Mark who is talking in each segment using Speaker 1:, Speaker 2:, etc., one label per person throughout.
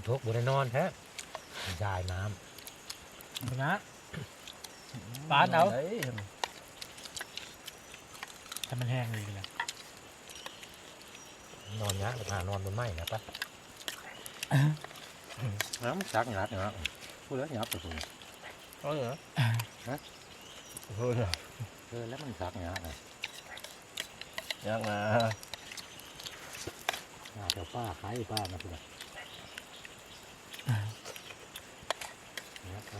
Speaker 1: ทุกบุได้นอนแท้ยายน้ำนะปานเอาถ้ามันแห้งเลยนะนอนยะหานอนบนไม้นะปะน้ำซักหยาบนะพูดแล้วหยาบตัวนี้เหรอฮะแล้วมันซักหยาบไงยากนะเจ้าป้าขายป้านะพี่นะ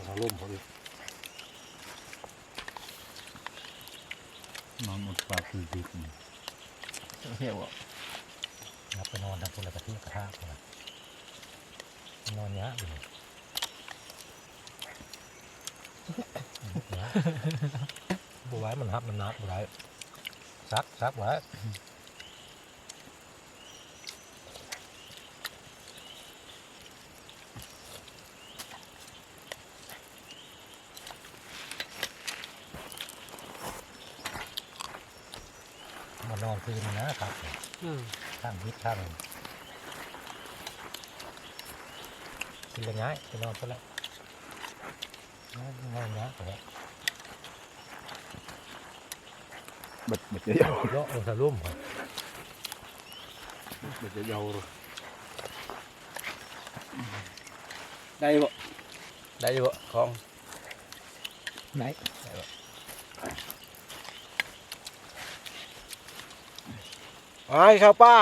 Speaker 1: เขาล่มเขาดินอนหมดปากคือดิบเหี้ยวอ่ะนับไปนอนทำคนละกระที่กระทากเลยนอนเนี้ยอยู่บัวไว้มันฮับมันนับบัวไว้ซักไว้มานอนคืนนะครับข้างฮิตข้างกินละง่ายไปนอนก็แล้วง่ายนะแต่
Speaker 2: บดจะยาว
Speaker 1: เลาะองศาลุ่มครับ
Speaker 2: บดจะยาว
Speaker 3: ได้บ่ของไหนไอ้ข้าวป้า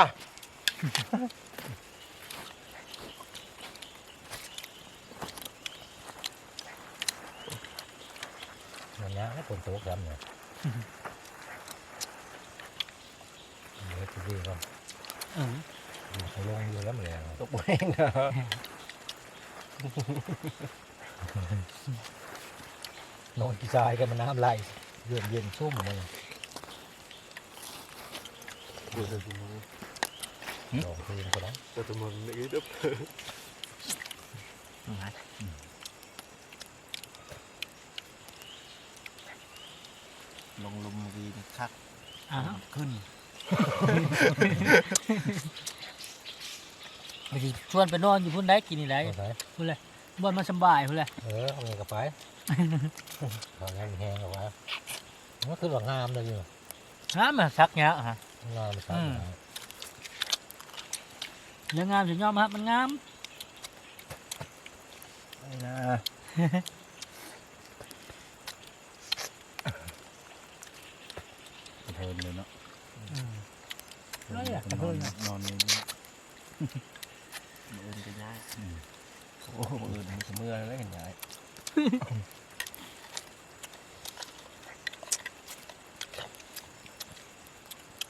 Speaker 1: อย่างเงี้ยให้คนโตกันเนี่ยเดี๋ยวทีนี้ก็เขาลงอยู่แล้วเหมือน
Speaker 3: ตกเองนะ
Speaker 1: นอนกีจายกันมันน้ำไหลเย็นซุ่มเลยลองคืนก็ได้
Speaker 2: แต่ตัวมันนี่ดับ
Speaker 3: ลงลมวีคักขึ้น
Speaker 4: ไปชวนไปนอนอยู่พุ่นได้กินนี่ไรพุ่นเลยบ่มาสบายพุ่นเลย
Speaker 1: เอาเงินกับไปขอแห้งกับว่ามันคือหลังงามเลยอยู่
Speaker 4: งามอะซักเนี้ยฮะ
Speaker 1: งามซัก
Speaker 4: เรื่องงามสุดยอดครับมันงาม
Speaker 3: นะ
Speaker 2: เพลินเลยเนาะ
Speaker 4: ไม่อยากเพลิน
Speaker 2: นอนนี่
Speaker 3: เดินไปได้โอ้โหเดินเมื่อแล้วเห็นไหม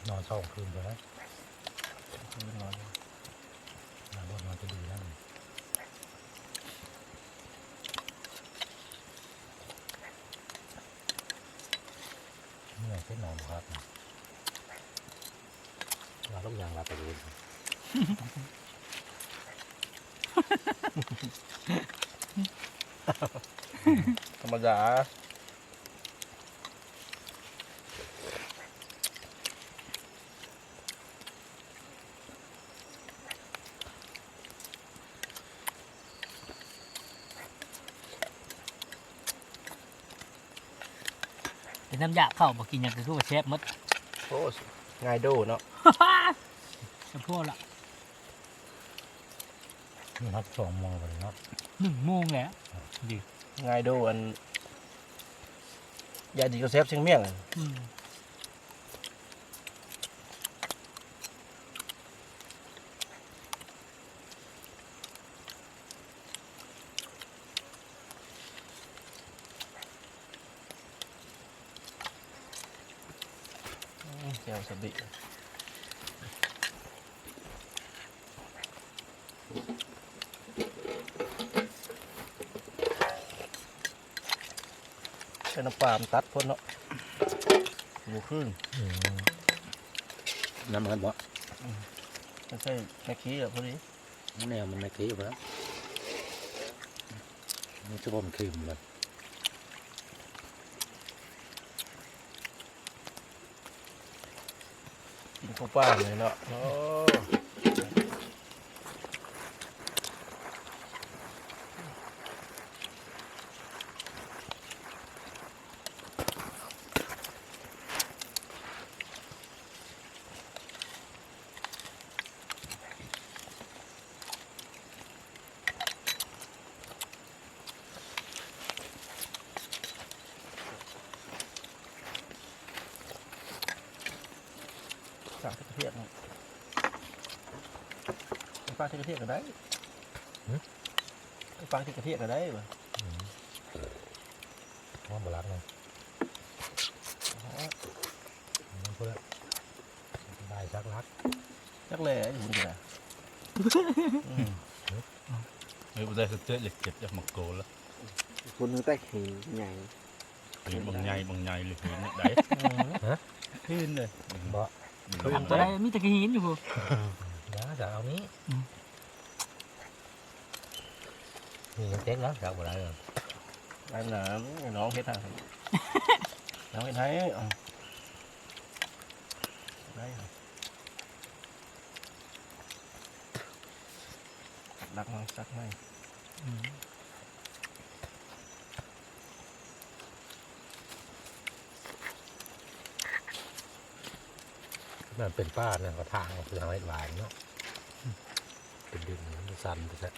Speaker 1: นอน2 คืนไปแล้ว
Speaker 3: นอน
Speaker 1: นอนจะดีแล้วเหนื่อยแค่นอนครับเราต้องยังลาไปดู
Speaker 3: ธรรมดา
Speaker 4: เป็นน้ำยาเข้าบอกกินอย่างคือว่าเชฟมด
Speaker 3: โอ้ง่ายดูเนาะ
Speaker 4: จะพูดละ
Speaker 1: นับ2 โมงเลยเนาะ
Speaker 4: 1 โมงแล้ว
Speaker 3: ดีง่ายดูอันยาดีก็เซฟเชียงเมี่ยงเจ้าสบิเป็นน้ำปลาตัดพ้นเนาะอยู่ขึ้น
Speaker 1: น้ำมันบ่
Speaker 3: ไม่ใช่แม่ขี้หรอกพอดี
Speaker 1: แนวมันไม่ขี้อยู่แล้วนี่จะบ่มขี้เลย
Speaker 3: กินข้าวป้าเลยเนาะโอ้ เทียบปลาที่กระเทียบก็ได้ปลาที่กระเทียบก็ได้บ่
Speaker 1: ห้องโบราณเลยมันพูดแล้วได้ซักรัก
Speaker 3: chắc lẽอยู่นี่แหละ
Speaker 2: เฮ้ยบ่ได้สเตจเหล็กเก็บจากมักโกแล้ว
Speaker 5: คนนึงแต่ขีใหญ่
Speaker 2: เห็นบางใหญ่เลยเห็นได้
Speaker 3: ขึ้นเลย
Speaker 1: บ่
Speaker 4: ตัวใดมีแต่กระหินอยู่พุ่น
Speaker 1: giá giờ ông ní nhìn chén đó sợ lại rồi
Speaker 3: anh là nó không hết thằng nó mới thấy đây đặt ngon sắc này
Speaker 1: มันเป็นป้าเนี่ยกระถางคือทำให้หวานเนาะเป็นดินมันสั่นไปซะ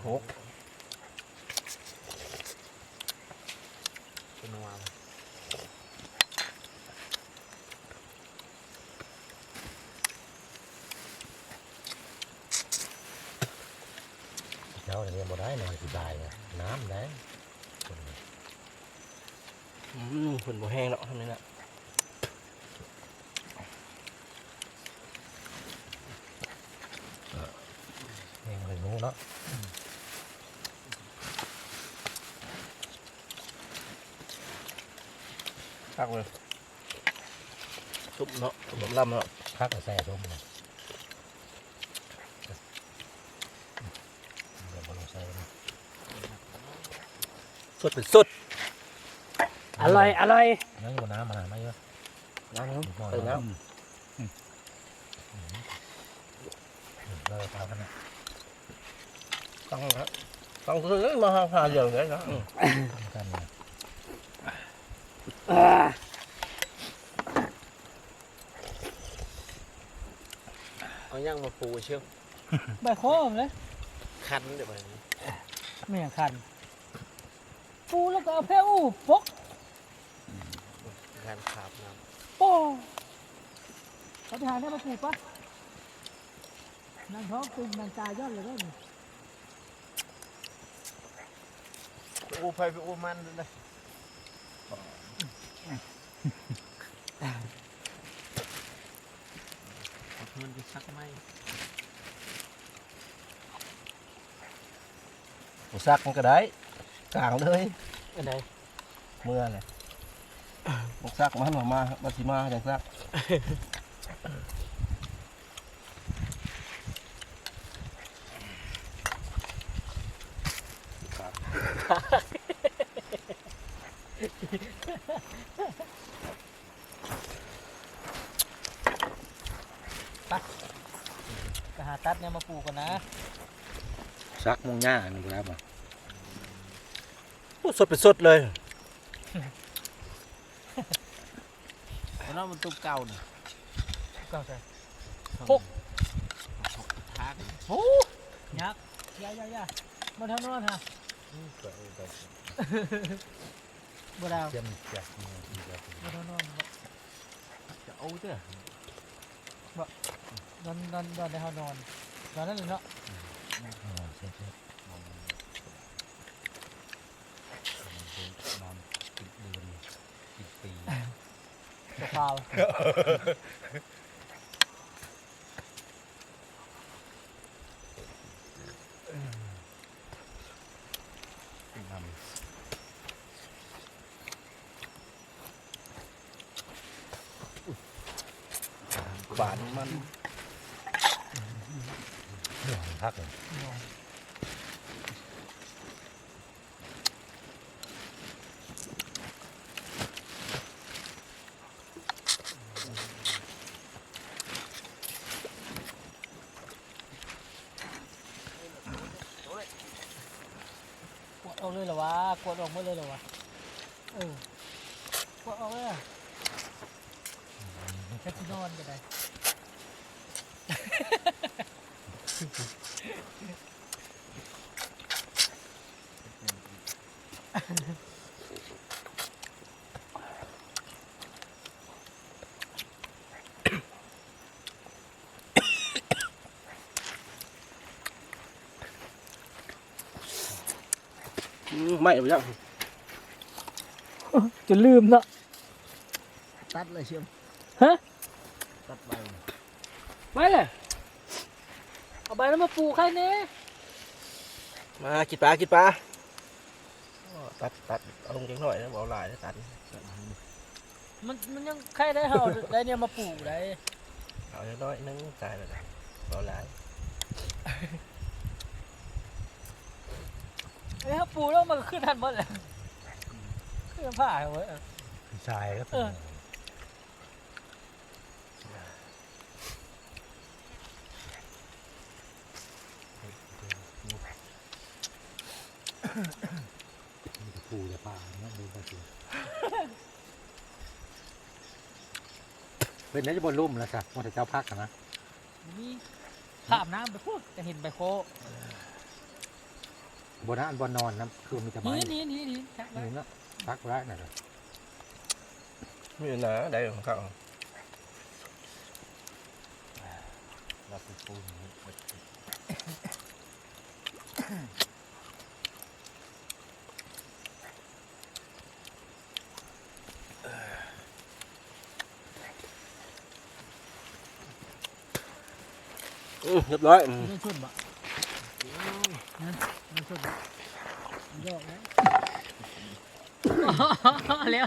Speaker 3: hốt
Speaker 5: เป็นวาง
Speaker 1: เช้าเนี่ยบ่ได้นอนสิบายเนี่ยน้ำได้
Speaker 3: phần bò heo nọ hôm nay nè
Speaker 1: nghe người ngu đó
Speaker 3: khác rồi tụm nọ tụm lâm nọ
Speaker 1: khác là xe xuống này giờ bỏ xe này
Speaker 3: suốt phải suốt
Speaker 4: อร่อยอร่อย
Speaker 1: nói vô ná mà làm mấy đó
Speaker 3: ngon không
Speaker 1: ngon
Speaker 3: từ
Speaker 1: lắm.
Speaker 3: nào
Speaker 1: Rồi tao cái này
Speaker 3: con hả con cứ mà hà giờ đấy đó
Speaker 1: cái này
Speaker 5: เอาย่างมาปูเชื่อม
Speaker 4: ใบโคมเลย
Speaker 5: คันเดี๋ยวไป
Speaker 4: ไม่อย่างคันปูแล้วก็เอาแพอู้ปก
Speaker 5: คันขาบน้
Speaker 4: โป้เขาไปหาได้มาปลูกปะนางท้องตึงนางตายยอดเลยก็นี่
Speaker 5: ำอูไฟไปอูมันเลยเพื่อนไปซักไหม
Speaker 3: một sắc cái đấy càng đấy
Speaker 5: อันใด
Speaker 3: mưa này một sắc mà hắn mà bác sĩ ma chẳng sắc
Speaker 4: ไปหาตัดเนี่ยมาปลูกกันนะ
Speaker 1: sắc mông nha mình làm mà
Speaker 3: suốt phải suốtเลย
Speaker 5: เพราะนั่นมันตุ้มเก่าเนี่ย
Speaker 4: ก็ใช่
Speaker 5: ทาง
Speaker 4: โอ้ยักษ์ย่ามาเท่านอนฮะบ่ดาว
Speaker 1: chân chặt
Speaker 4: มาเท่านอน
Speaker 5: จะเอาเจ้าน
Speaker 4: อนในห้องนอนนอนนั่นเลยเนาะ
Speaker 1: นอนติดเดือนติดปี
Speaker 4: ตัวเปล่า
Speaker 3: bảnมัน
Speaker 1: เรื่องพักเลย
Speaker 4: กดออกเลยเหรอวะกดออกหมดเลยเหรอวะกดออกเลยอะแค่ที่นอนก็ได้
Speaker 1: ไม่เอายัง
Speaker 4: จนลืมเนาะ
Speaker 5: ตัดเลยเชียว
Speaker 4: ฮะ
Speaker 5: ตัดใบ
Speaker 4: ไปเลยเอาใบนั้นมาปลูกใครเนี่ย
Speaker 1: มากินปลากินปลาตัดเอาลงจังหน่อยนะเอาหลายนะตัด
Speaker 4: มันยังใครได้เฮาได้เนี่ยมาปลูกได้
Speaker 1: เอาจังน้อยนึงตายแล้วนะเอาหลาย
Speaker 4: เอ้ยปลูกแล้วมันก็ขึ้นทันหมดเลยขึ้นผ่าเว้ย
Speaker 1: ทรายก็ ผูจะป่าเนี่ยดูไปสิเป็นนั่นจะบนลุ่มแล้วจ้ะมันจะเจ้าพักนะ
Speaker 4: นี่ถามน้ำไปพวกจะเห็นใบโค
Speaker 1: บนนั้นบนนอนนะคือมีแต่ไม้
Speaker 4: นี่
Speaker 1: นี่นะพักไว้หน่อยเลยมีหนาได้ของเขาเราเป็นปูนเรียบร้อย
Speaker 4: ไม่ชนบะไม่ชนบะยอกนะแล้ว